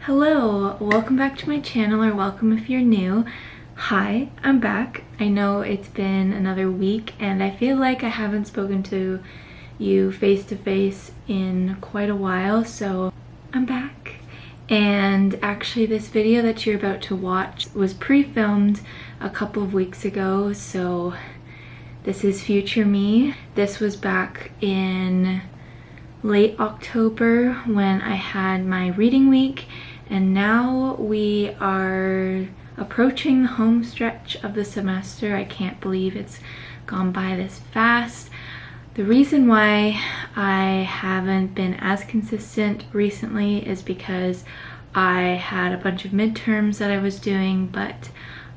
Hello, welcome back to my channel, or welcome if you're new. Hi, I'm back. I know it's been another week and I feel like I haven't spoken to you face to face in quite a while, so I'm back. And actually this video that you're about to watch was pre-filmed a couple of weeks ago, so this is future me. This was back in late October when I had my reading week, and now we are approaching the home stretch of the semester. I can't believe it's gone by this fast. The reason why I haven't been as consistent recently is because I had a bunch of midterms that I was doing, but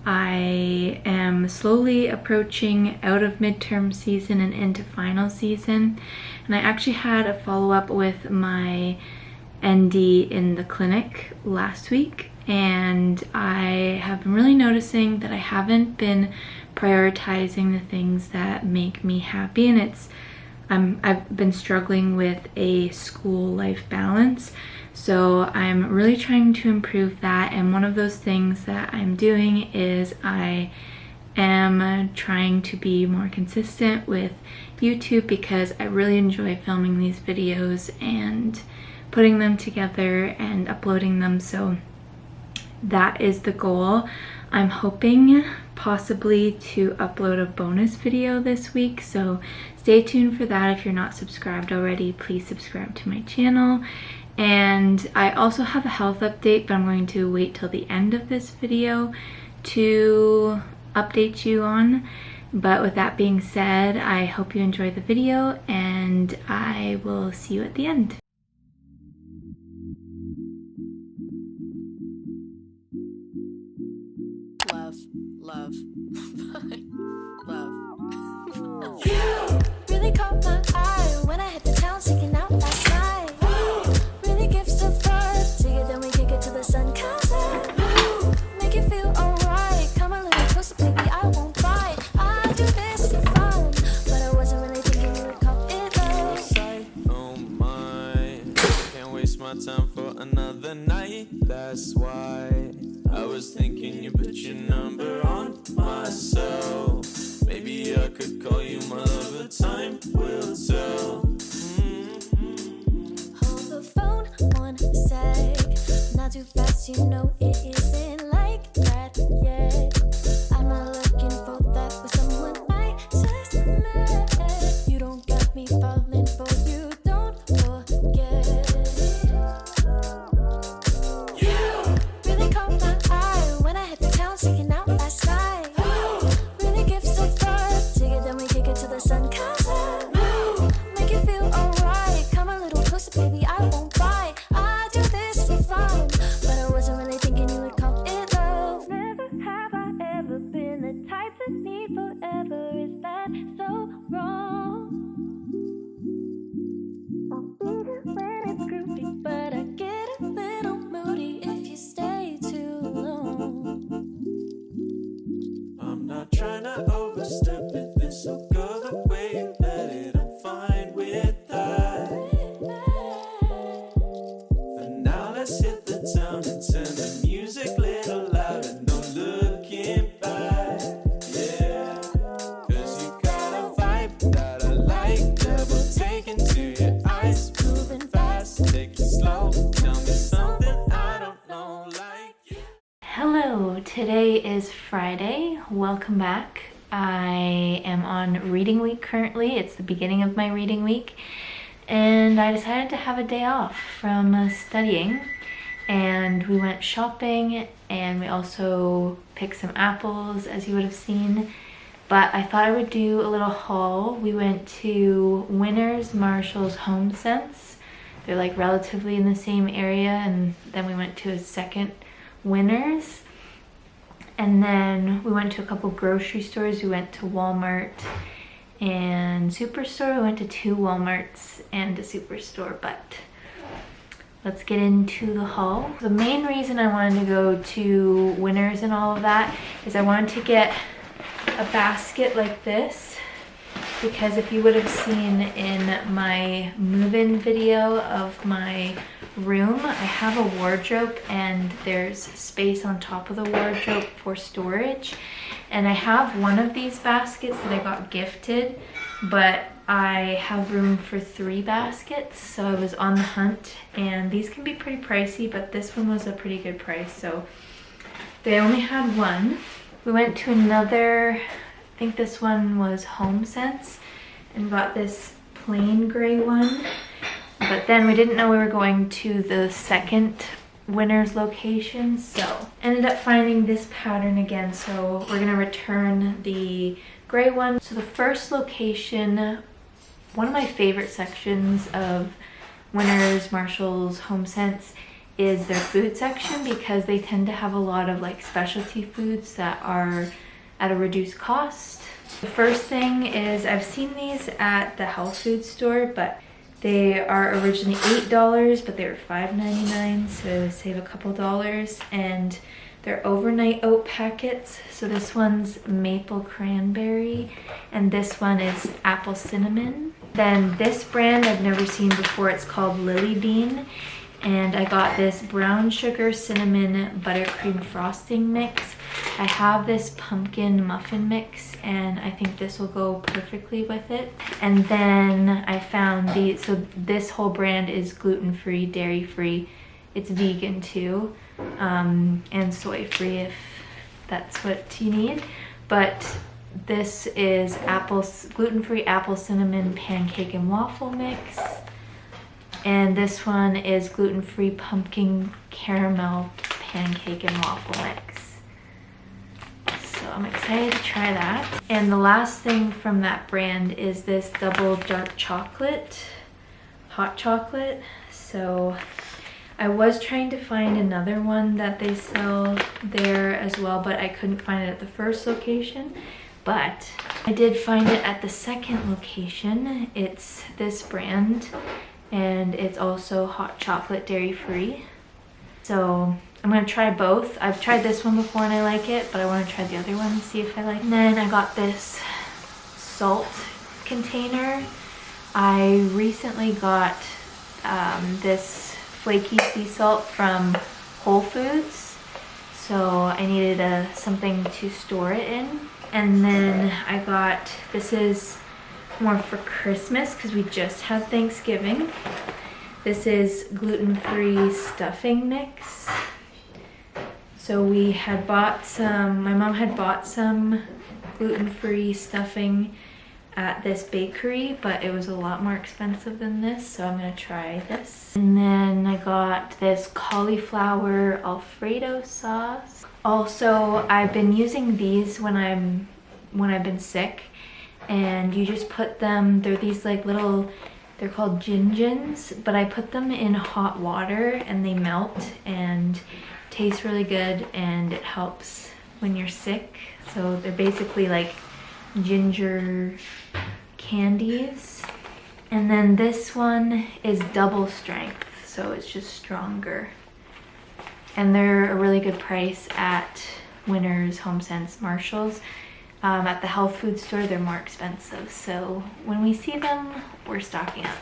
I am slowly approaching out of midterm season and into final season. And I actually had a follow-up with my ND in the clinic last week, and I have been really noticing that I haven't been prioritizing the things that make me happy, and I've been struggling with a school life balance. So I'm really trying to improve that, and one of those things that I'm doing is I am trying to be more consistent with YouTube, because I really enjoy filming these videos and putting them together and uploading them. So that is the goal. I'm hoping possibly to upload a bonus video this week, so stay tuned for that. If you're not subscribed already, please subscribe to my channel. And I also have a health update, but I'm going to wait till the end of this video to update you on. But with that being said, I hope you enjoy the video, and I will see you at the end. Love. You really caught my eye when I hit the town sneaking out last night. Really gives a vibe, take it then we kick it till the sun comes out. Make you feel alright, come a little closer baby, I won't bite. I do this for fun, but I wasn't really thinking you would call it love. Oh my, can't waste my time for another night. That's why I was thinking you put your number on my cell. Maybe I could call you my lover, time will tell. Hold the phone one sec, not too fast, you know it isn't like that yet. I'm not looking for that with someone I just met. You don't got me falling for you, don't forget. You really caught my eye when I hit the town sneaking out last night. Really gives a vibe, take it then we kick it till the sun comes out. Make you feel alright, come a little closer baby, I won't bite. I do this for fun, but I wasn't really thinking you would call it love. Never have I ever been the type that need forever. Is that so wrong? I'll be there when it's groovy, but I get a little moody if you stay too long. I'm not trying to overstep it, this will go the way you let it. I'm fine with that. For now, let's hit the town and turn the music little loud and no looking back. Yeah, 'cause you got a vibe that I like, double taken to your eyes, moving fast, take it slow, tell me something I don't know like you. Hello, today is Friday. Welcome back. I am on reading week currently. It's the beginning of my reading week, and I decided to have a day off from studying, and we went shopping, and we also picked some apples, as you would have seen. But I thought I would do a little haul. We went to Winners, Marshall's, Home Sense. They're like relatively in the same area, and then we went to a second Winners. And then we went to a couple grocery stores. We went to Walmart and Superstore. We went to 2 Walmarts and a Superstore, but let's get into the haul. The main reason I wanted to go to Winners and all of that is I wanted to get a basket like this because if you would have seen in my move-in video of my room, I have a wardrobe and there's space on top of the wardrobe for storage. And I have one of these baskets that I got gifted, but I have room for 3 baskets, so I was on the hunt, and these can be pretty pricey, but this one was a pretty good price, so they only had one. We went to another, I think this one was HomeSense, and got this plain gray one, but then we didn't know we were going to the second Winners location, so ended up finding this pattern again, so we're gonna return the gray one. So the first location, one of my favorite sections of Winners, Marshalls, HomeSense is their food section, because they tend to have a lot of like specialty foods that are at a reduced cost. The first thing is, I've seen these at the health food store, but they are originally $8, but they were $5.99, so save a couple dollars. And they're overnight oat packets. So this one's maple cranberry, and this one is apple cinnamon. Then this brand I've never seen before, it's called Lily Bean. And I got this brown sugar cinnamon buttercream frosting mix. I have this pumpkin muffin mix, and I think this will go perfectly with it. And then I found these, so this whole brand is gluten-free, dairy-free. It's vegan too, and soy-free if that's what you need. But this is gluten-free apple cinnamon pancake and waffle mix. And this one is gluten-free pumpkin caramel pancake and waffle mix. So I'm excited to try that. And the last thing from that brand is this double dark chocolate, hot chocolate. So I was trying to find another one that they sell there as well, but I couldn't find it at the first location. But I did find it at the second location. It's this brand, and it's also hot chocolate, dairy free. So I'm gonna try both. I've tried this one before and I like it, but I wanna try the other one and see if I like it. And then I got this salt container. I recently got this flaky sea salt from Whole Foods, so I needed something to store it in. And then I got, this is more for Christmas because we just had Thanksgiving. This is gluten-free stuffing mix. So we had bought some, my mom had bought some gluten-free stuffing at this bakery, but it was a lot more expensive than this, so I'm gonna try this. And then I got this cauliflower Alfredo sauce. Also, I've been using these when I've been sick, and you just put them, they're these like little, they're called gingins, but I put them in hot water and they melt and taste really good, and it helps when you're sick. So they're basically like ginger candies. And then this one is double strength, so it's just stronger. And they're a really good price at Winners, HomeSense, Marshalls. At the health food store, they're more expensive. So when we see them, we're stocking up.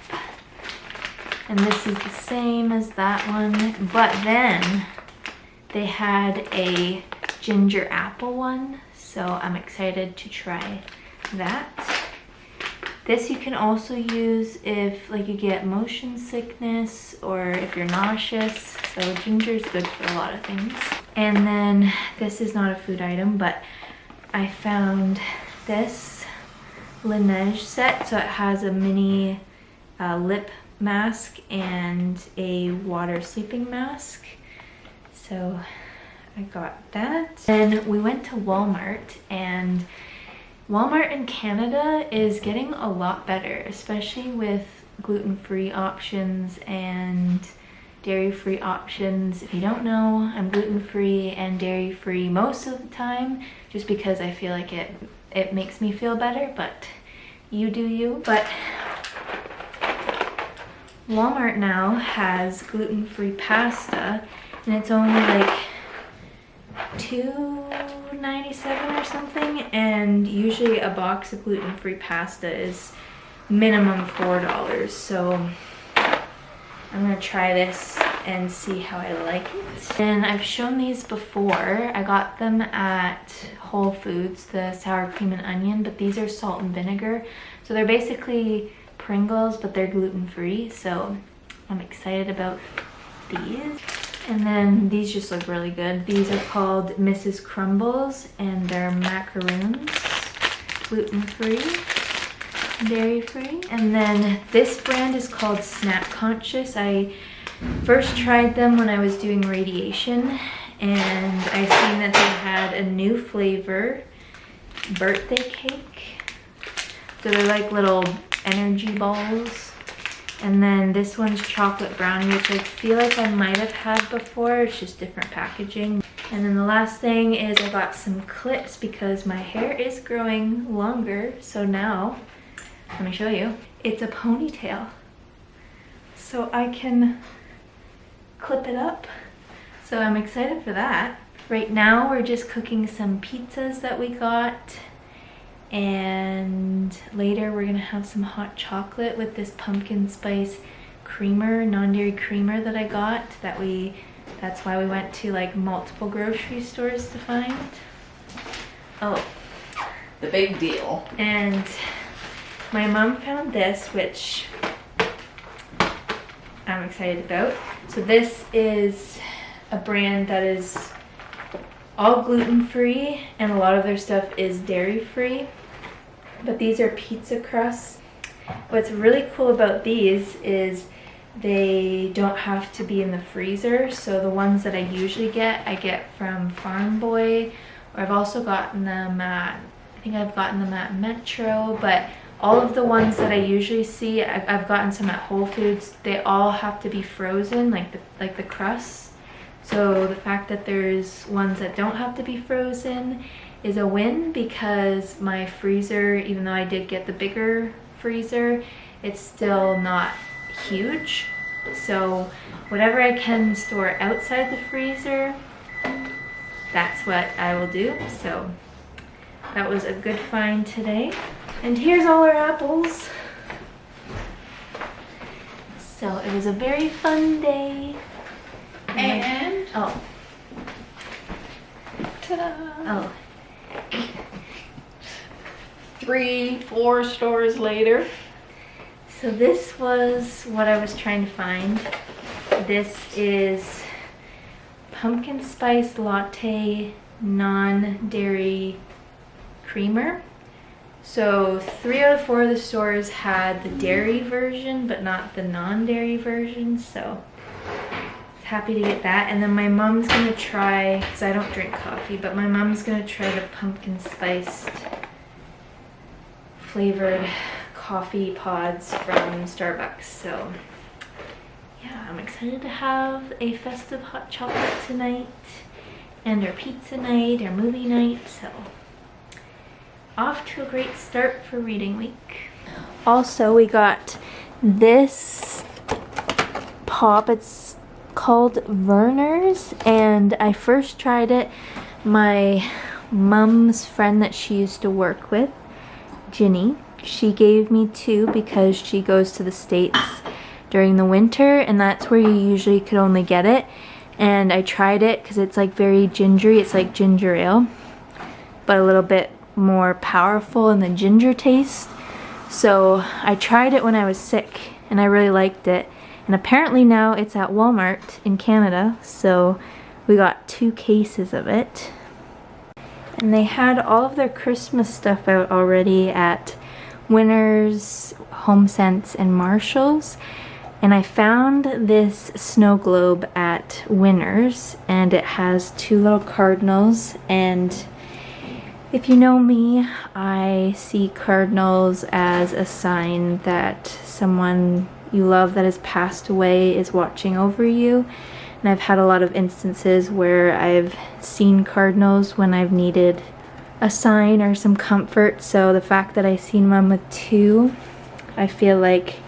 And this is the same as that one, but then they had a ginger apple one, so I'm excited to try that. This you can also use if like you get motion sickness or if you're nauseous, so ginger is good for a lot of things. And then this is not a food item, but I found this Laneige set, so it has a mini lip mask and a water sleeping mask. So I got that. Then we went to Walmart, and Walmart in Canada is getting a lot better, especially with gluten-free options and dairy-free options. If you don't know, I'm gluten-free and dairy-free most of the time, just because I feel like it makes me feel better, but you do you. But Walmart now has gluten-free pasta, and it's only like $2.99 $1.97 or something, and usually a box of gluten-free pasta is minimum $4. So I'm gonna try this and see how I like it. And I've shown these before. I got them at Whole Foods, the sour cream and onion, but these are salt and vinegar. So they're basically Pringles, but they're gluten-free. So I'm excited about these. And then these just look really good. These are called Mrs. Crumbles, and they're macaroons, gluten-free, dairy-free. And then this brand is called Snap Conscious. I first tried them when I was doing radiation, and I seen that they had a new flavor, birthday cake. So they're like little energy balls. And then this one's chocolate brownie, which I feel like I might have had before. It's just different packaging. And then the last thing is I got some clips because my hair is growing longer. So now, let me show you. It's a ponytail. So I can clip it up. So I'm excited for that. Right now we're just cooking some pizzas that we got. And later we're gonna have some hot chocolate with this pumpkin spice creamer, non-dairy creamer that I got. That's why we went to like multiple grocery stores to find. Oh, The big deal. and my mom found this, which I'm excited about. So this is a brand that is all gluten-free, and a lot of their stuff is dairy-free. But these are pizza crusts. What's really cool about these is they don't have to be in the freezer. So the ones that I usually get, I get from Farm Boy, or I've also gotten them at, I think I've gotten them at Metro, but all of the ones that I usually see, I've gotten some at Whole Foods, they all have to be frozen, like the crusts. So the fact that there's ones that don't have to be frozen is a win, because my freezer, even though I did get the bigger freezer, it's still not huge. So whatever I can store outside the freezer, that's what I will do. So that was a good find today. And here's all our apples. So it was a very fun day. And Oh. ta-da! Oh. 3-4 stores later. So this was what I was trying to find. This is pumpkin spice latte non-dairy creamer. So 3 out of 4 of the stores had the dairy version, but not the non-dairy version. So happy to get that. And then my mom's gonna try, because I don't drink coffee, but my mom's gonna try the pumpkin spiced flavored coffee pods from Starbucks. So yeah, I'm excited to have a festive hot chocolate tonight, and our pizza night, our movie night. So off to a great start for reading week. Also, we got this pop. It's called Verner's, and I first tried it. My mom's friend that she used to work with, Ginny, she gave me 2 because she goes to the States during the winter, and that's where you usually could only get it. And I tried it because it's like very gingery. It's like ginger ale, but a little bit more powerful in the ginger taste. So I tried it when I was sick, and I really liked it. And apparently now it's at Walmart in Canada, so we got 2 cases of it. And they had all of their Christmas stuff out already at Winners, HomeSense, and Marshalls. And I found this snow globe at Winners, and it has 2 little cardinals. And if you know me, I see cardinals as a sign that someone you love that has passed away is watching over you. And I've had a lot of instances where I've seen cardinals when I've needed a sign or some comfort. So the fact that I seen one with 2, I feel like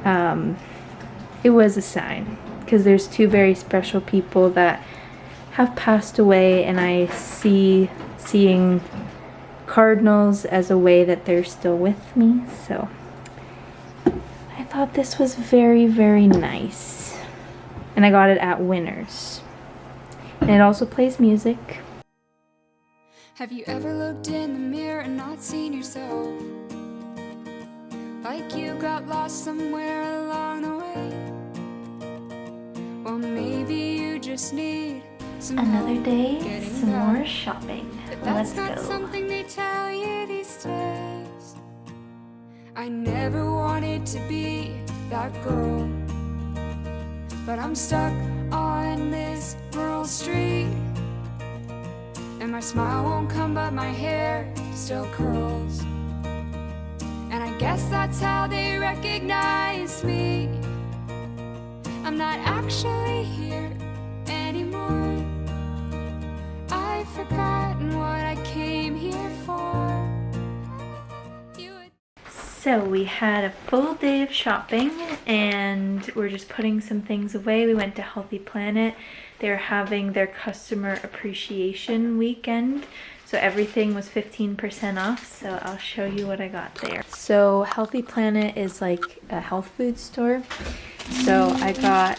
it was a sign, because there's 2 very special people that have passed away, and I seeing cardinals as a way that they're still with me. So I thought this was very, very nice. And I got it at Winners. And it also plays music. Have you ever looked in the mirror and not seen yourself? Like you got lost somewhere along the way? Well, maybe you just need some Another help day, getting some back. more shopping. But Let's that's not go. something they tell you these days. I never wanted to be that girl, but I'm stuck on this rural street, and my smile won't come, but my hair still curls. And I guess that's how they recognize me. I'm not actually here anymore. I've forgotten what I came here for. So we had a full day of shopping, and we're just putting some things away. We went to Healthy Planet. They're having their customer appreciation weekend, so everything was 15% off. So I'll show you what I got there. So Healthy Planet is like a health food store. So I got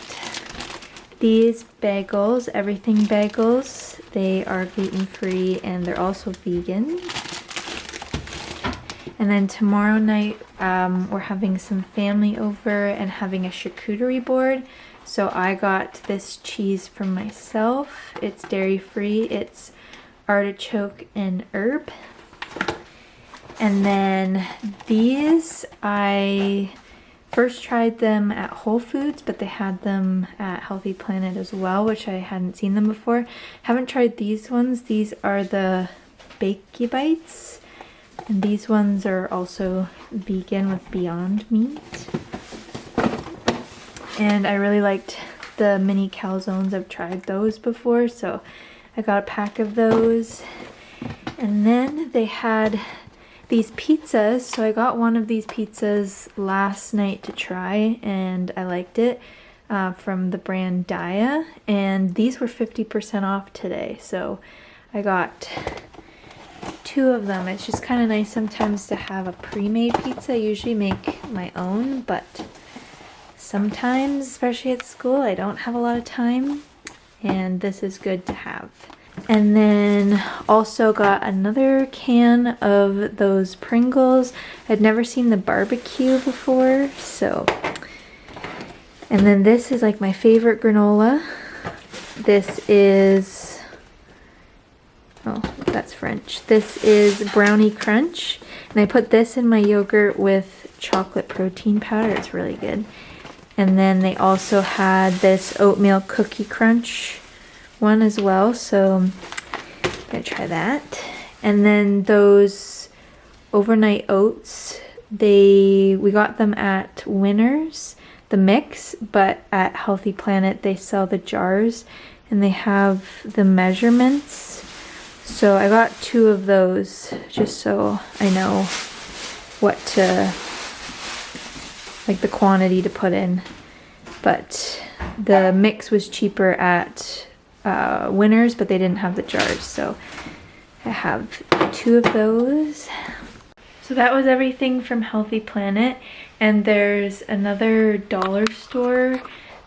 these bagels, everything bagels. They are gluten-free and they're also vegan. And then tomorrow night, we're having some family over and having a charcuterie board. So I got this cheese for myself. It's dairy-free. It's artichoke and herb. And then these, I first tried them at Whole Foods, but they had them at Healthy Planet as well, which I hadn't seen them before. Haven't tried these ones. These are the Bakey Bites. And these ones are also vegan with Beyond Meat. And I really liked the mini calzones. I've tried those before, so I got a pack of those. And then they had these pizzas, so I got one of these pizzas last night to try, and I liked it, from the brand Dia. And these were 50% off today, so I got 2 of them. It's just kind of nice sometimes to have a pre-made pizza. I usually make my own, but sometimes, especially at school, I don't have a lot of time, and this is good to have. And then also got another can of those Pringles. I'd never seen the barbecue before, so. And then this is like my favorite granola. This is, oh, that's French. This is Brownie Crunch, and I put this in my yogurt with chocolate protein powder. It's really good. And then they also had this oatmeal cookie crunch one as well, so I'm gonna try that. And then those overnight oats, we got them at Winners, the mix, but at Healthy Planet they sell the jars and they have the measurements. So I got 2 of those just so I know what to, like the quantity to put in. But the mix was cheaper at Winners, but they didn't have the jars, so I have 2 of those. So that was everything from Healthy Planet, and there's another dollar store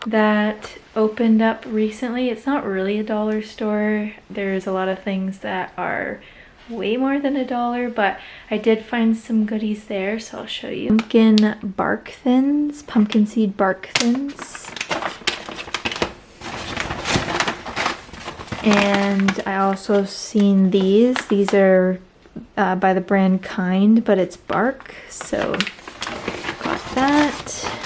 that opened up recently. It's not really a dollar store. There's a lot of things that are way more than $1, but I did find some goodies there, so I'll show you. Pumpkin bark thins, pumpkin seed bark thins. And I also seen these. These are by the brand Kind, but it's bark, so got that.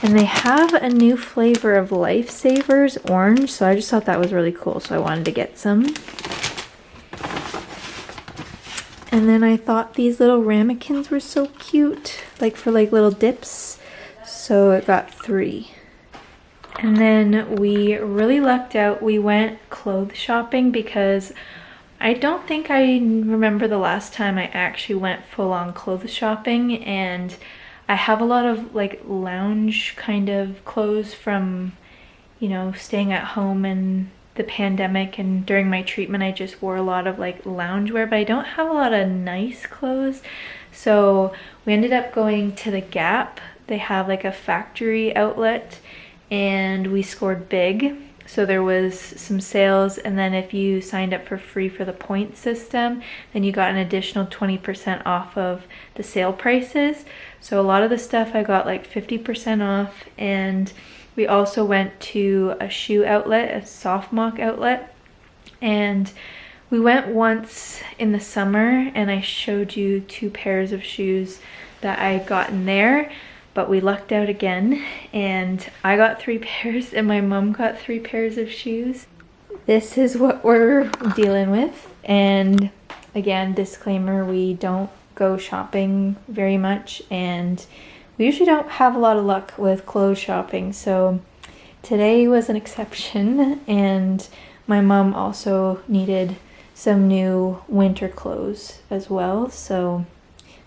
And they have a new flavor of Lifesavers orange, so I just thought that was really cool, so I wanted to get some. And then I thought these little ramekins were so cute, like for like little dips, so I got 3. And then we really lucked out. We went clothes shopping because I don't think I remember the last time I actually went full-on clothes shopping, and I have a lot of like lounge kind of clothes from, you know, staying at home and the pandemic and during my treatment I just wore a lot of like loungewear, but I don't have a lot of nice clothes. So we ended up going to the Gap. They have like a factory outlet and we scored big. So there was some sales, and then if you signed up for free for the point system, then you got an additional 20% off of the sale prices. So a lot of the stuff I got like 50% off, and we also went to a shoe outlet, a soft mock outlet, and we went once in the summer and I showed you 2 pairs of shoes that I got in there. But we lucked out again and I got 3 pairs and my mom got 3 pairs of shoes. This is what we're dealing with. And again, disclaimer, we don't go shopping very much and we usually don't have a lot of luck with clothes shopping. So today was an exception, and my mom also needed some new winter clothes as well. So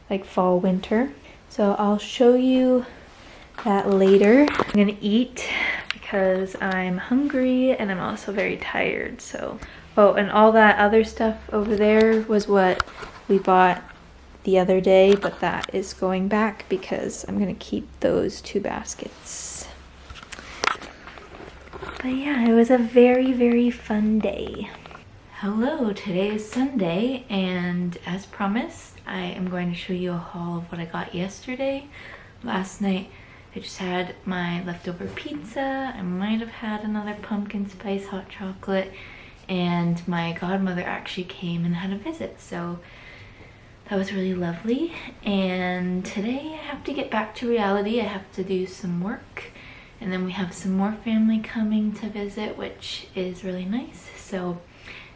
like fall, winter. So I'll show you that later. I'm gonna eat because I'm hungry and I'm also very tired. So, oh, and all that other stuff over there was what we bought the other day, but that is going back because I'm gonna keep those 2 baskets. But yeah, it was a very, very fun day. Hello, today is Sunday, and as promised, I am going to show you a haul of what I got yesterday. Last night, I just had my leftover pizza. I might have had another pumpkin spice hot chocolate, and my godmother actually came and had a visit, so that was really lovely. And today I have to get back to reality. I have to do some work, and then we have some more family coming to visit, which is really nice. So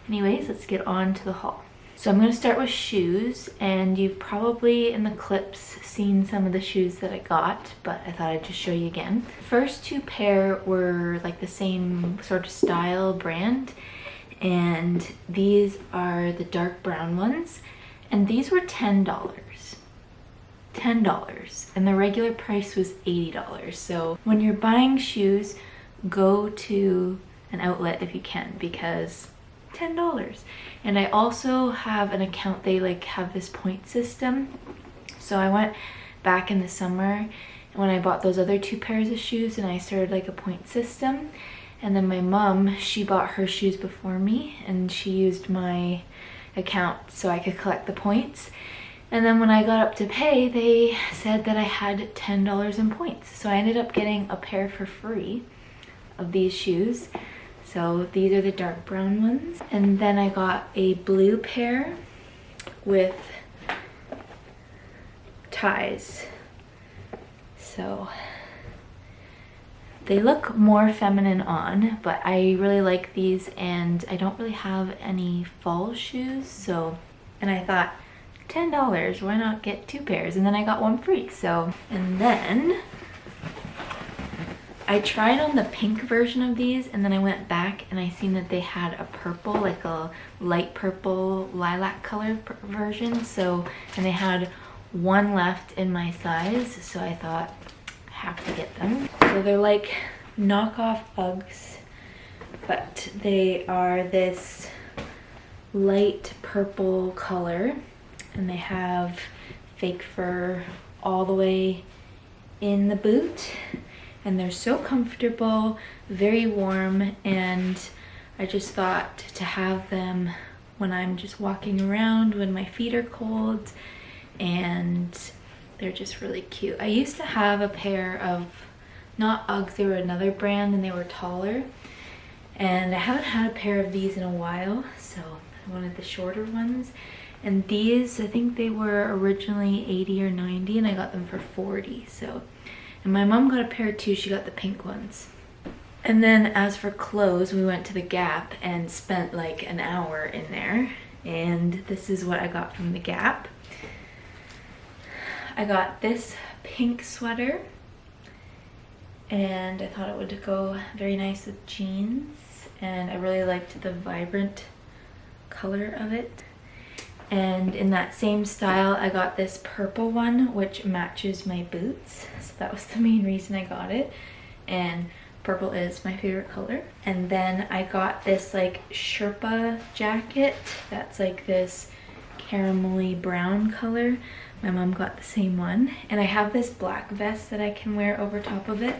anyways, let's get on to the haul. So I'm going to start with shoes, and you've probably in the clips seen some of the shoes that I got, but I thought I'd just show you again. First 2 pair were like the same sort of style brand, and these are the dark brown ones, and these were $10. $10, and the regular price was $80. So when you're buying shoes, go to an outlet if you can, because $10. And I also have an account, they like have this point system. So I went back in the summer when I bought those other 2 pairs of shoes and I started like a point system. And then my mom, she bought her shoes before me and she used my account so I could collect the points. And then when I got up to pay, they said that I had $10 in points. So I ended up getting a pair for free of these shoes. So these are the dark brown ones. And then I got a blue pair with ties. So they look more feminine on, but I really like these, and I don't really have any fall shoes. So, and I thought $10, why not get 2 pairs? And then I got 1 free. So, and then I tried on the pink version of these, and then I went back and I seen that they had a purple, like a light purple lilac color version. So, and they had 1 left in my size, so I thought I have to get them. So they're like knockoff Uggs, but they are this light purple color, and they have fake fur all the way in the boot. And they're so comfortable, very warm, and I just thought to have them when I'm just walking around when my feet are cold, and they're just really cute. I used to have a pair of, not Uggs, they were another brand and they were taller, and I haven't had a pair of these in a while, so I wanted the shorter ones. And these, I think they were originally 80 or 90 and I got them for 40, so. And my mom got a pair too, she got the pink ones. And then as for clothes, we went to the Gap and spent like an hour in there. And this is what I got from the Gap. I got this pink sweater, and I thought it would go very nice with jeans. And I really liked the vibrant color of it. And in that same style, I got this purple one, which matches my boots. So that was the main reason I got it. And Purple is my favorite color. And then I got this like Sherpa jacket that's like this caramelly brown color. My mom got the same one. And I have this black vest that I can wear over top of it.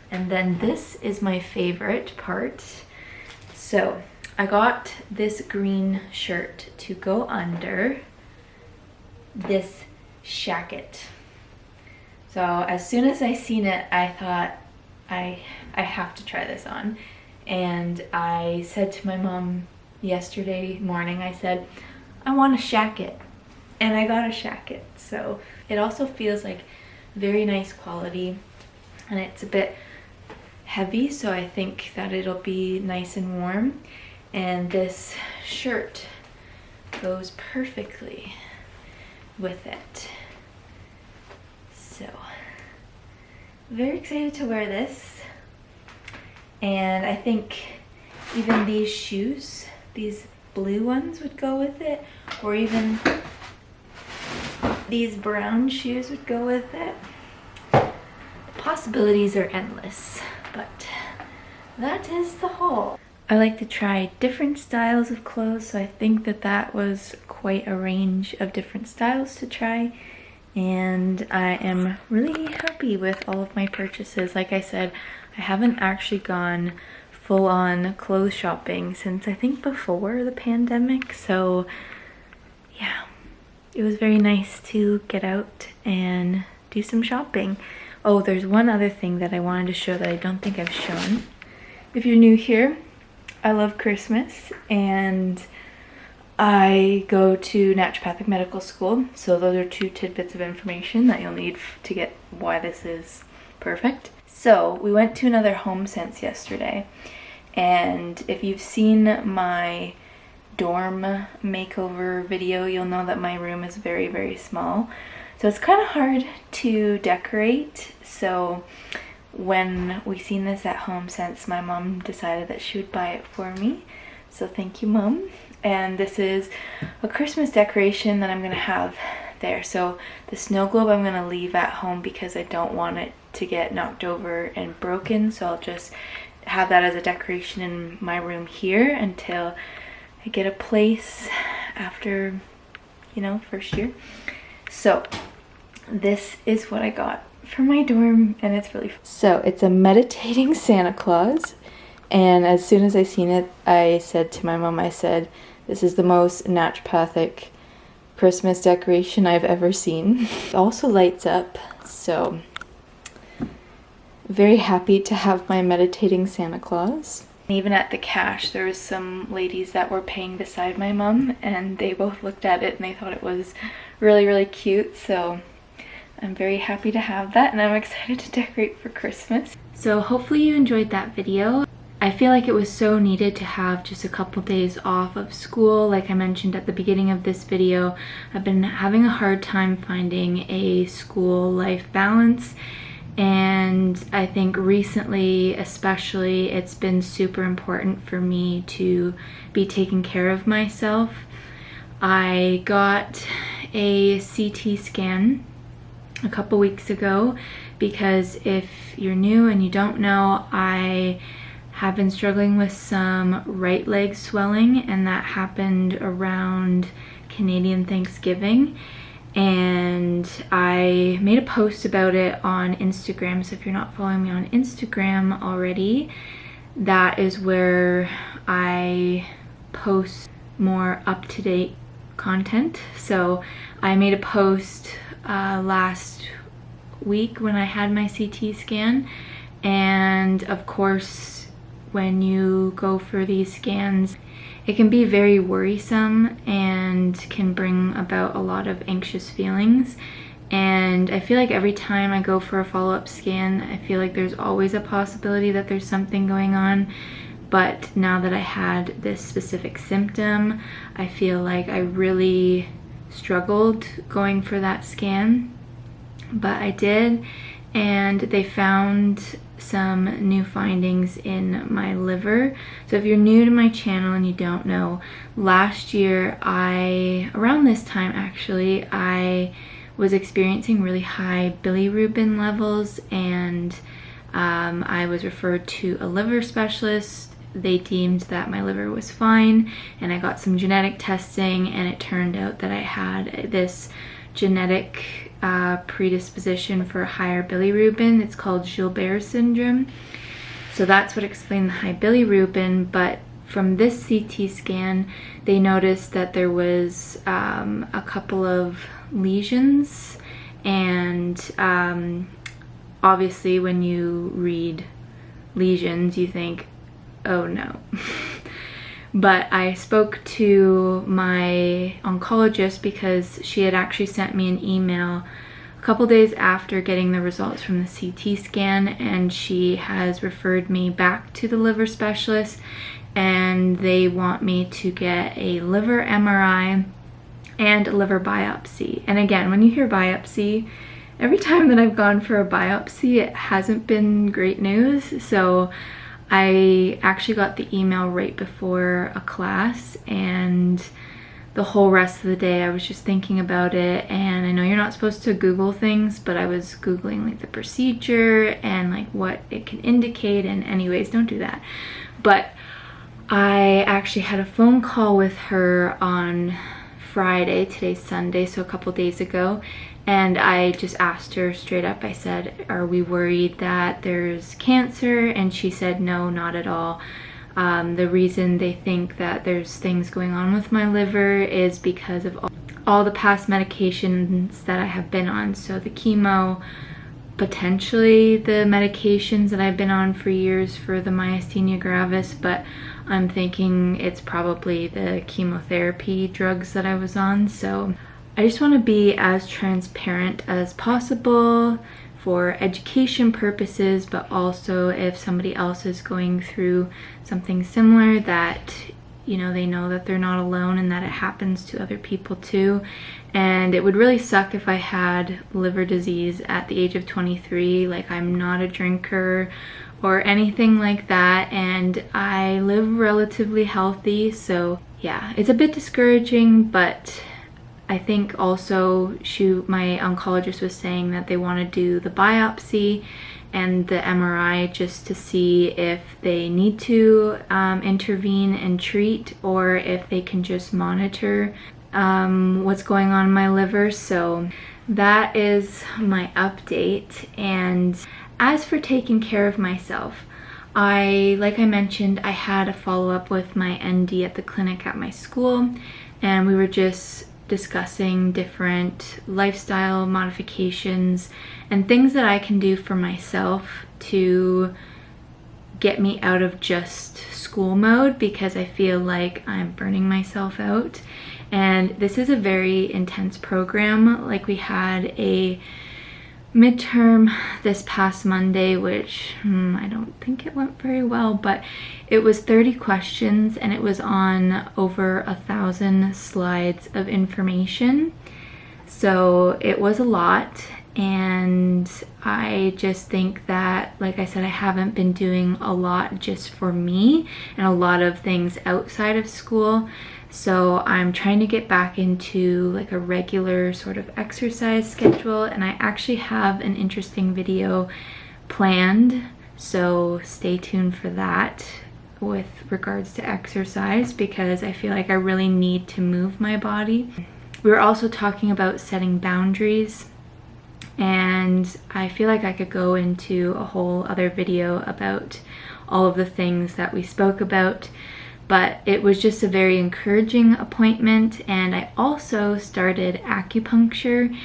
And then this is my favorite part. So I got this green shirt to go under this shacket. So as soon as I seen it, I thought I have to try this on. And I said to my mom yesterday morning, I said, I want a shacket. And I got a shacket. So it also feels like very nice quality, and it's a bit heavy, so I think that it'll be nice and warm. And this shirt goes perfectly with it. So very excited to wear this. And I think even these shoes, these blue ones, would go with it, or even these brown shoes would go with it. The possibilities are endless, but that is the haul. I like to try different styles of clothes, so I think that that was quite a range of different styles to try, and I am really happy with all of my purchases. Like I said, I haven't actually gone full-on clothes shopping since I think before the pandemic, so yeah, it was very nice to get out and do some shopping. Oh, there's one other thing that I wanted to show that I don't think I've shown. If you're new here, I love Christmas, and I go to naturopathic medical school, so those are 2 tidbits of information that you'll need to get why this is perfect. So we went to another home sense yesterday, and if you've seen my dorm makeover video, you'll know that my room is very, very small. So it's kind of hard to decorate. So when we seen this at home sense, my mom decided that she would buy it for me. So thank you, Mom. And this is a Christmas decoration that I'm gonna have there. So the snow globe I'm gonna leave at home because I don't want it to get knocked over and broken. So I'll just have that as a decoration in my room here until I get a place after, you know, first year. So this is what I got for my dorm, and it's really fun. So it's a meditating Santa Claus, and as soon as I seen it, I said to my mom, I said, this is the most naturopathic Christmas decoration I've ever seen. It also lights up, so very happy to have my meditating Santa Claus. Even at the cash, there was some ladies that were paying beside my mom, and they both looked at it and they thought it was really, really cute. So I'm very happy to have that, and I'm excited to decorate for Christmas. So hopefully you enjoyed that video. I feel like it was so needed to have just a couple days off of school. Like I mentioned at the beginning of this video, I've been having a hard time finding a school life balance. And I think recently, especially, it's been super important for me to be taking care of myself. I got a CT scan a couple weeks ago because if you're new and you don't know, I have been struggling with some right leg swelling, and that happened around Canadian Thanksgiving. And I made a post about it on Instagram, so if you're not following me on Instagram already, that is where I post more up-to-date content. So I made a post last week when I had my CT scan, and of course when you go for these scans, it can be very worrisome and can bring about a lot of anxious feelings. And I feel like every time I go for a follow-up scan, I feel like there's always a possibility that there's something going on. But now that I had this specific symptom, I feel like I really struggled going for that scan. But I did, and they found some new findings in my liver. So if you're new to my channel and you don't know, last year around this time actually, I was experiencing really high bilirubin levels, and I was referred to a liver specialist. They deemed that my liver was fine, and I got some genetic testing, and it turned out that I had this genetic predisposition for higher bilirubin. It's called Gilbert syndrome. So that's what explained the high bilirubin, but from this CT scan, they noticed that there was a couple of lesions, and obviously when you read lesions, you think, oh no. But I spoke to my oncologist because she had actually sent me an email a couple days after getting the results from the CT scan, and she has referred me back to the liver specialist, and they want me to get a liver MRI and a liver biopsy. And again, when you hear biopsy, every time that I've gone for a biopsy, it hasn't been great news. So I actually got the email right before a class, and the whole rest of the day I was just thinking about it. And I know you're not supposed to Google things, but I was Googling like the procedure and like what it can indicate, and anyways, don't do that. But I actually had a phone call with her on Friday, today's Sunday, so a couple days ago, and I just asked her straight up. I said, are we worried that there's cancer? And she said, no, not at all. The reason they think that there's things going on with my liver is because of all the past medications that I have been on. So the chemo, potentially the medications that I've been on for years for the myasthenia gravis, but I'm thinking it's probably the chemotherapy drugs that I was on. So I just want to be as transparent as possible for education purposes, but also if somebody else is going through something similar, that you know, they know that they're not alone and that it happens to other people too. And it would really suck if I had liver disease at the age of 23. Like, I'm not a drinker or anything like that, and I live relatively healthy. So yeah, it's a bit discouraging, but I think also my oncologist was saying that they want to do the biopsy and the MRI just to see if they need to intervene and treat, or if they can just monitor what's going on in my liver. So that is my update. And as for taking care of myself, like I mentioned, I had a follow-up with my ND at the clinic at my school, and we were just discussing different lifestyle modifications and things that I can do for myself to get me out of just school mode, because I feel like I'm burning myself out. And this is a very intense program. Like, we had a midterm this past Monday, which I don't think it went very well, but it was 30 questions and it was on over 1,000 slides of information. So it was a lot, and I just think that, like I said, I haven't been doing a lot just for me and a lot of things outside of school. So I'm trying to get back into like a regular sort of exercise schedule, and I actually have an interesting video planned, so stay tuned for that with regards to exercise, because I feel like I really need to move my body. We were also talking about setting boundaries, and I feel like I could go into a whole other video about all of the things that we spoke about. But it was just a very encouraging appointment, and I also started acupuncture,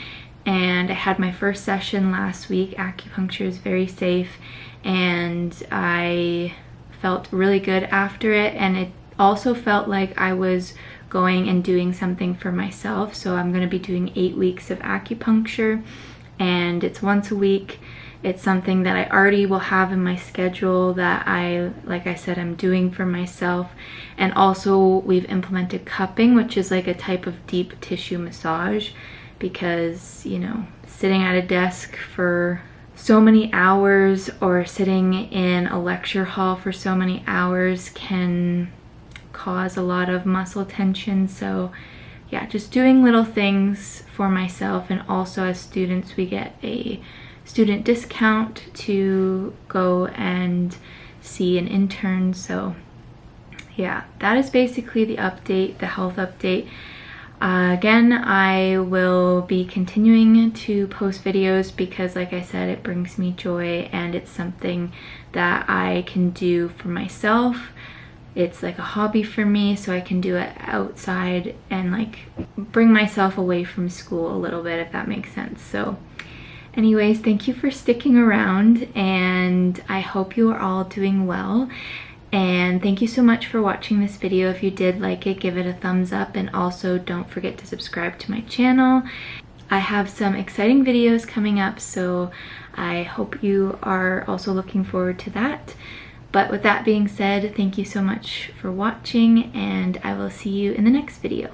and I had my first session last week. Acupuncture is very safe, and I felt really good after it, and it also felt like I was going and doing something for myself. So I'm going to be doing 8 weeks of acupuncture, and it's once a week. It's something that I already will have in my schedule that like I said, I'm doing for myself. And also we've implemented cupping, which is like a type of deep tissue massage, because, you know, sitting at a desk for so many hours or sitting in a lecture hall for so many hours can cause a lot of muscle tension. So yeah, just doing little things for myself. And also, as students, we get a student discount to go and see an intern. So yeah, that is basically the update, the health update. Again, I will be continuing to post videos because, like I said, it brings me joy and it's something that I can do for myself. It's like a hobby for me, so I can do it outside and like bring myself away from school a little bit, if that makes sense. So anyways, thank you for sticking around, and I hope you are all doing well. And thank you so much for watching this video. If you did like it, give it a thumbs up, and also don't forget to subscribe to my channel. I have some exciting videos coming up, so I hope you are also looking forward to that. But with that being said, thank you so much for watching, and I will see you in the next video.